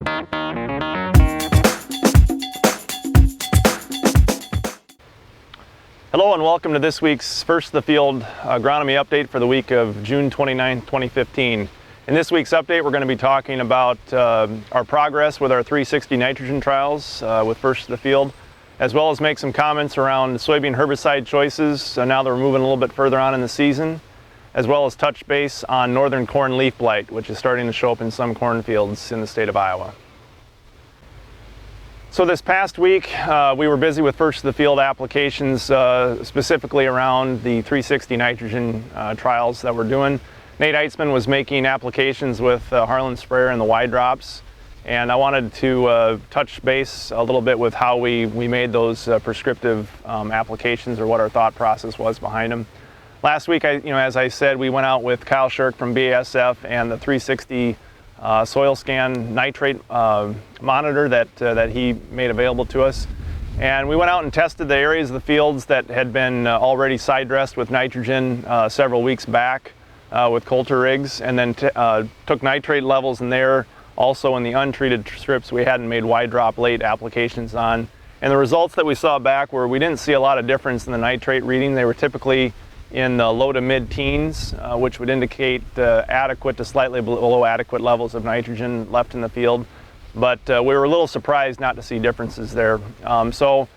Hello and welcome to this week's First of the Field agronomy update for the week of June 29, 2015. In this week's update, we're going to be talking about our progress with our 360 nitrogen trials with First of the Field, as well as make some comments around soybean herbicide choices now that we're moving a little bit further on in the season, as well as touch base on northern corn leaf blight, which is starting to show up in some cornfields in the state of Iowa. So this past week, we were busy with First of the Field applications, specifically around the 360 nitrogen trials that we're doing. Nate Eitzman was making applications with Harlan Sprayer and the Y drops, and I wanted to touch base a little bit with how we made those prescriptive applications, or what our thought process was behind them. Last week, as I said, we went out with Kyle Shirk from BASF and the 360 soil scan nitrate monitor that he made available to us. And we went out and tested the areas of the fields that had been already side dressed with nitrogen several weeks back with Coulter rigs, and then took nitrate levels in there. Also in the untreated strips we hadn't made wide drop late applications on. And the results that we saw back were we didn't see a lot of difference in the nitrate reading. They were typically in the low to mid-teens, which would indicate adequate to slightly below adequate levels of nitrogen left in the field. But we were a little surprised not to see differences there. For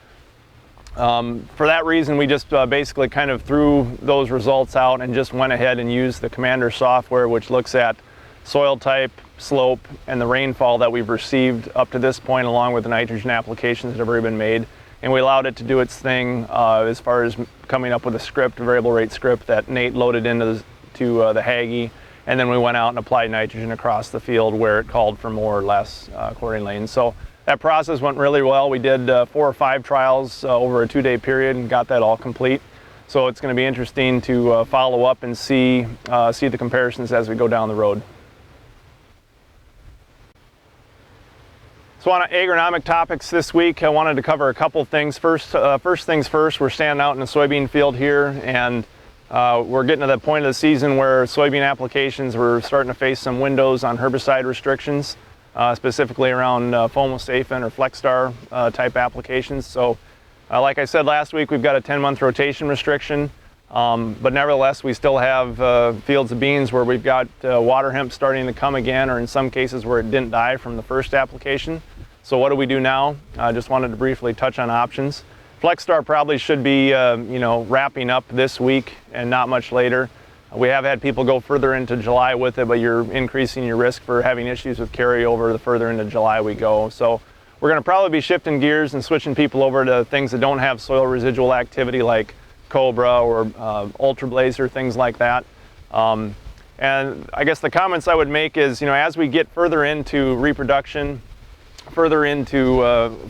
that reason, we just basically kind of threw those results out and just went ahead and used the Commander software, which looks at soil type, slope, and the rainfall that we've received up to this point, along with the nitrogen applications that have already been made. And we allowed it to do its thing as far as coming up with a script, a variable rate script that Nate loaded into the Haggy, and then we went out and applied nitrogen across the field where it called for more or less accordingly. And so that process went really well. We did 4 or 5 trials over a 2-day period and got that all complete. So it's going to be interesting to follow up and see the comparisons as we go down the road. So on agronomic topics this week, I wanted to cover a couple things. First things first, we're standing out in the soybean field here, and we're getting to the point of the season where soybean applications were starting to face some windows on herbicide restrictions, specifically around Fomosafen or Flexstar type applications. So like I said last week, we've got a 10-month rotation restriction, but nevertheless we still have fields of beans where we've got water hemp starting to come again, or in some cases where it didn't die from the first application. So what do we do now? I just wanted to briefly touch on options. Flexstar probably should be wrapping up this week and not much later. We have had people go further into July with it, but you're increasing your risk for having issues with carryover the further into July we go. So we're going to probably be shifting gears and switching people over to things that don't have soil residual activity, like Cobra or Ultra Blazer, things like that. And I guess the comments I would make is, as we get further into reproduction, further into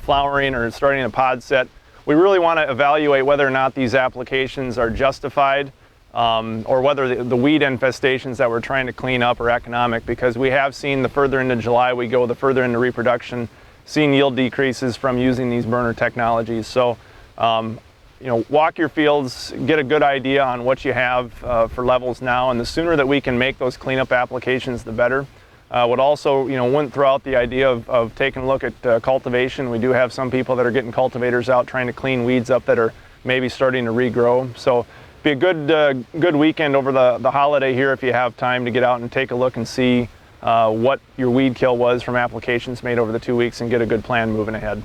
flowering or starting a pod set, we really want to evaluate whether or not these applications are justified, or whether the weed infestations that we're trying to clean up are economic, because we have seen the further into July we go, the further into reproduction, seeing yield decreases from using these burner technologies. So walk your fields, get a good idea on what you have for levels now, and the sooner that we can make those cleanup applications, the better. Would also, wouldn't throw out the idea of taking a look at cultivation. We do have some people that are getting cultivators out trying to clean weeds up that are maybe starting to regrow. So be a good weekend over the holiday here if you have time to get out and take a look and see what your weed kill was from applications made over the 2 weeks and get a good plan moving ahead.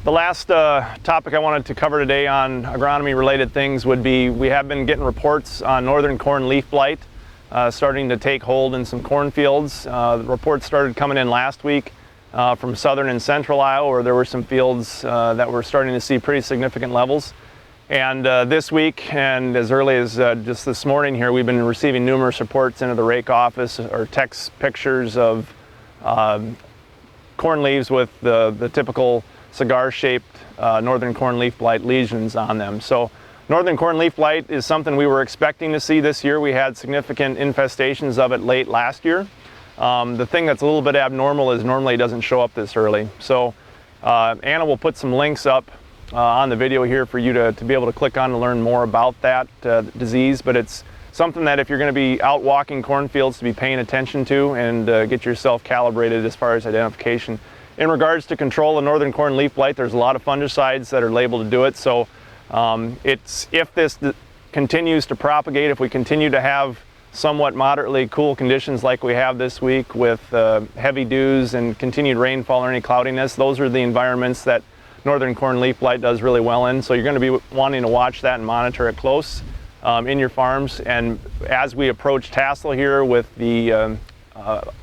The last topic I wanted to cover today on agronomy related things would be, we have been getting reports on northern corn leaf blight starting to take hold in some cornfields. The reports started coming in last week from southern and central Iowa, where there were some fields that were starting to see pretty significant levels. And this week, and as early as just this morning here, we've been receiving numerous reports into the rake office, or text pictures of corn leaves with the typical cigar-shaped northern corn leaf blight lesions on them. So northern corn leaf blight is something we were expecting to see this year. We had significant infestations of it late last year. The thing that's a little bit abnormal is normally it doesn't show up this early. So Anna will put some links up on the video here for you to be able to click on to learn more about that disease, but it's something that if you're going to be out walking cornfields to be paying attention to and get yourself calibrated as far as identification. In regards to control of northern corn leaf blight, there's a lot of fungicides that are labeled to do it. So if this continues to propagate, if we continue to have somewhat moderately cool conditions like we have this week with heavy dews and continued rainfall or any cloudiness, those are the environments that northern corn leaf blight does really well in. So you're going to be wanting to watch that and monitor it close in your farms. And as we approach tassel here with the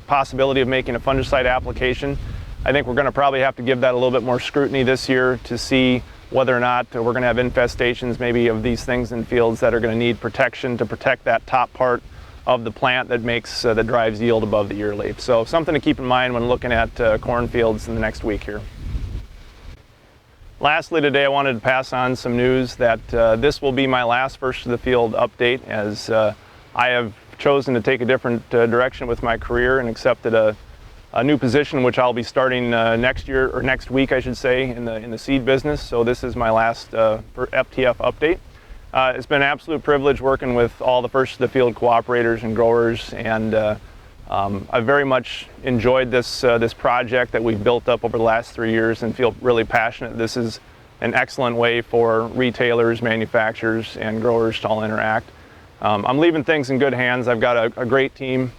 possibility of making a fungicide application, I think we're going to probably have to give that a little bit more scrutiny this year to see whether or not we're going to have infestations maybe of these things in fields that are going to need protection to protect that top part of the plant that makes that drives yield above the ear leaf. So something to keep in mind when looking at cornfields in the next week here. Lastly today, I wanted to pass on some news that this will be my last First to the Field update, as I have chosen to take a different direction with my career and accepted a new position which I'll be starting next year, or next week I should say, in the seed business. So this is my last FTF update. It's been an absolute privilege working with all the First to the Field cooperators and growers, and I've very much enjoyed this project that we've built up over the last 3 years, and feel really passionate. This is an excellent way for retailers, manufacturers, and growers to all interact. I'm leaving things in good hands. I've got a great team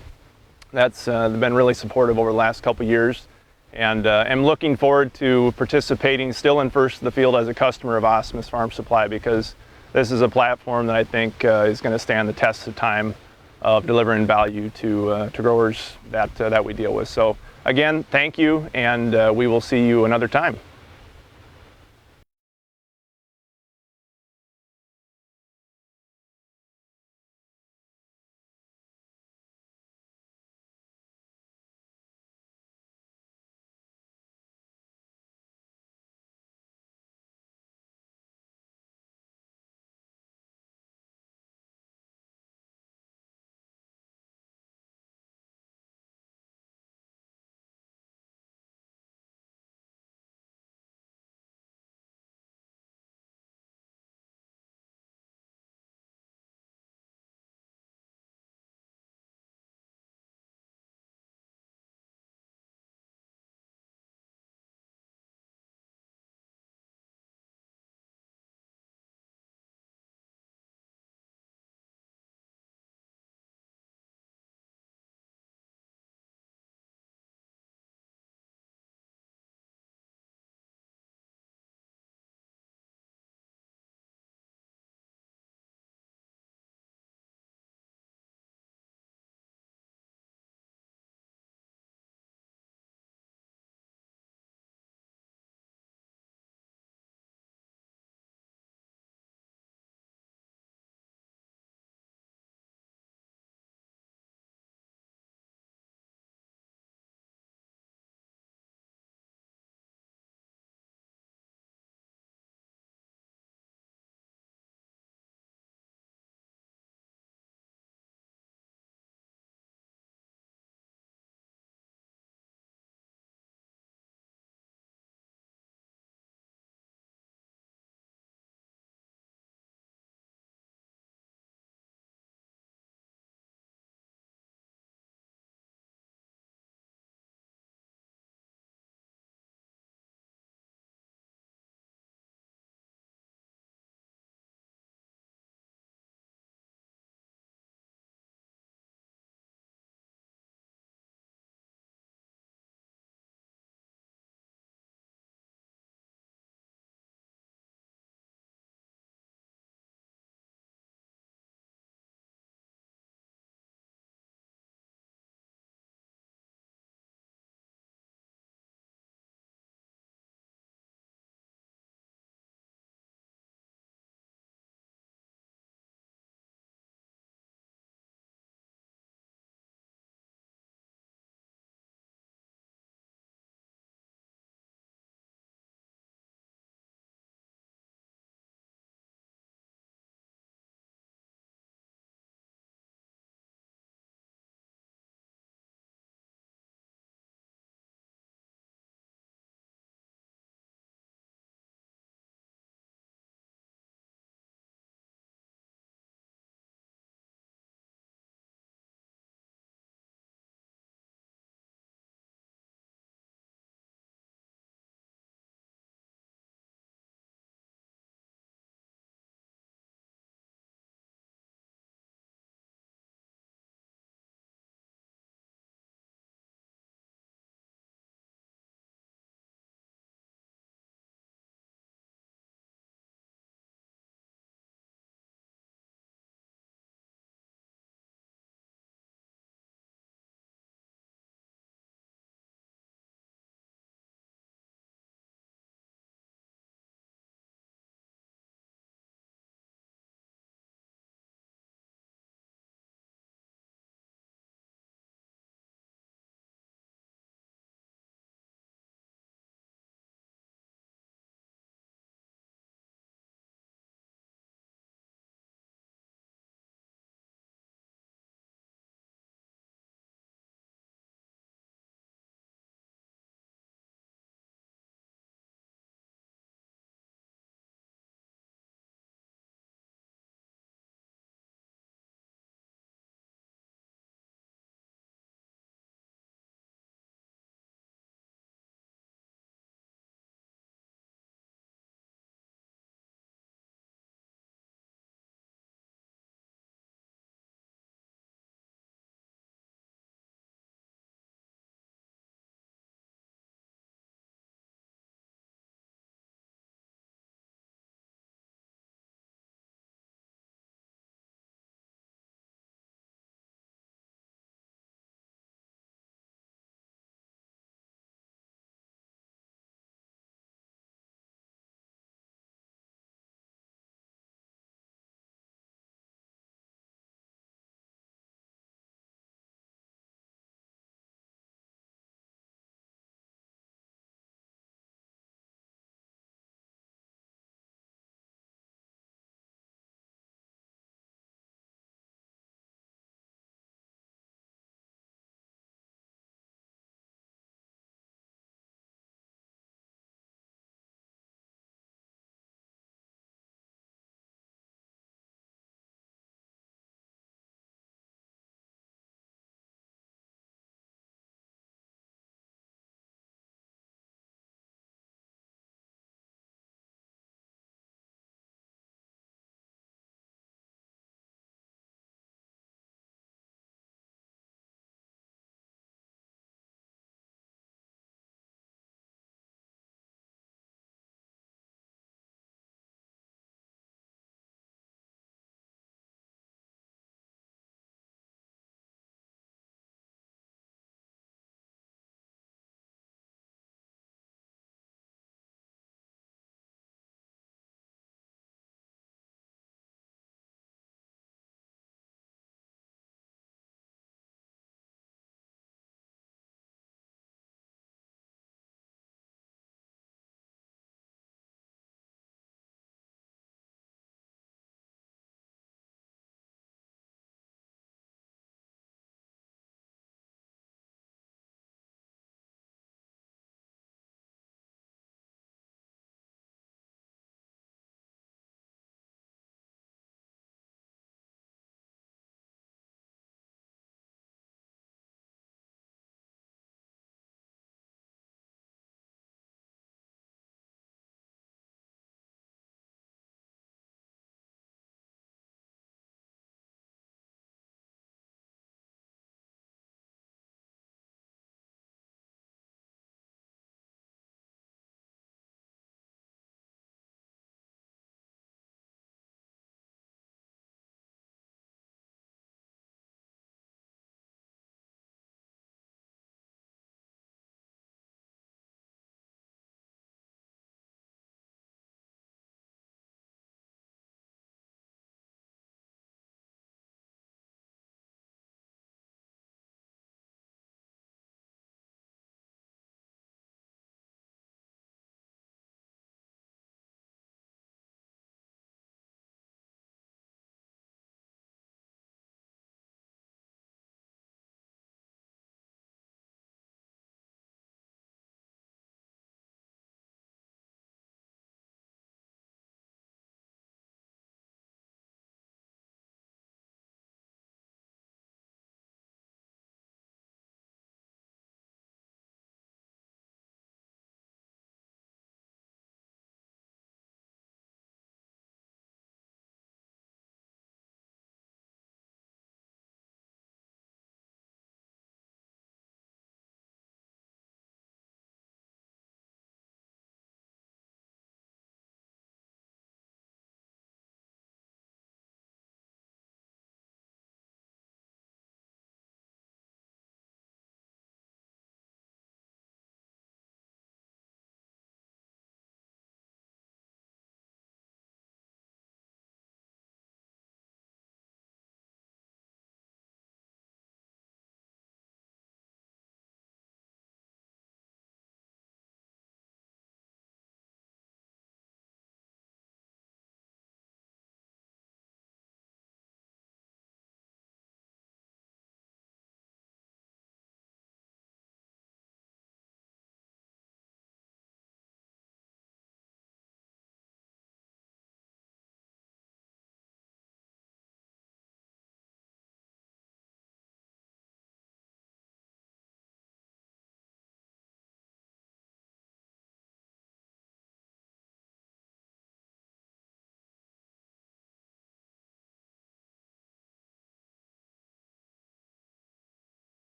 that's been really supportive over the last couple years, and am looking forward to participating still in First to the Field as a customer of Osmus Farm Supply, because this is a platform that I think is going to stand the test of time of delivering value to growers that we deal with. So again, thank you, and we will see you another time.